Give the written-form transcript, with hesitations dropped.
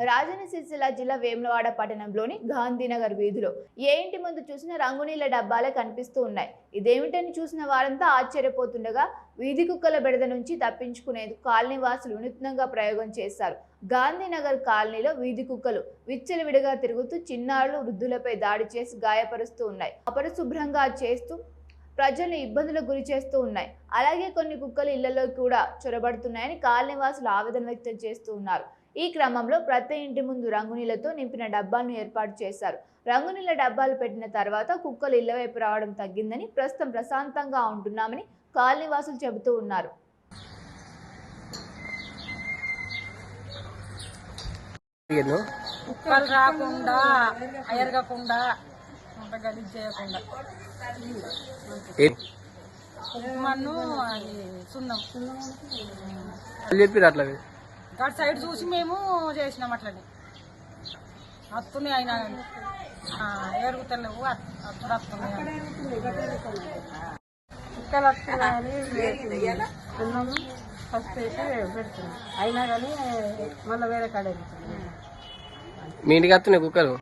రాజన్న సిరిసిల్ల జిల్లా వేములవాడ పట్టణంలోని గాంధీనగర్ వీధిలో ఏ ఇంటి ముందు చూసిన రంగునీళ్ల డబ్బాలే కనిపిస్తూ ఉన్నాయి. ఇదేమిటని చూసిన వారంతా ఆశ్చర్యపోతుండగా వీధి కుక్కల బెడద నుంచి తప్పించుకునేందుకు కాలనీ వాసులు వినూత్నంగా ప్రయోగం చేశారు. గాంధీనగర్ కాలనీలో వీధి కుక్కలు విచ్చలవిడిగా తిరుగుతూ చిన్నారులు, వృద్ధులపై దాడి చేసి గాయపరుస్తూ ఉన్నాయి. అపరిశుభ్రంగా చేస్తూ ప్రజలను ఇబ్బందులకు గురి చేస్తూ ఉన్నాయి. అలాగే కొన్ని కుక్కలు ఇళ్లలో కూడా చొరబడుతున్నాయని కాలనీ వాసులు ఆవేదన వ్యక్తం చేస్తూ ఉన్నారు. ఈ క్రమంలో ప్రతి ఇంటి ముందు రంగునీళ్లతో నింపిన డబ్బాలను ఏర్పాటు చేశారు. రంగునీళ్ల డబ్బాలు పెట్టిన తర్వాత కుక్కలు ఇళ్ల వైపు రావడం తగ్గిందని, ప్రస్తుతం ప్రశాంతంగా ఉంటున్నామని కాలనీ వాసులు చెబుతూ ఉన్నారు. కుక్కలు రాకుండా ఎరగకుండా గలీజ్ చేయకుండా మన్ను అది సున్నం చెప్పారు. అట్లా అటు సైడ్ చూసి మేము చేసినాం. అట్లనే వస్తున్నాయి అయినా కానీ ఎరుగుతలేవు, అప్పుడు వస్తున్నాయి. కుక్కలు వస్తున్నాయని సున్నము ఫస్ట్ అయితే పెడుతున్నాం, అయినా కానీ మళ్ళీ వేరే కాడ మీ ఇంటికి వస్తున్నాయి కుక్కలు.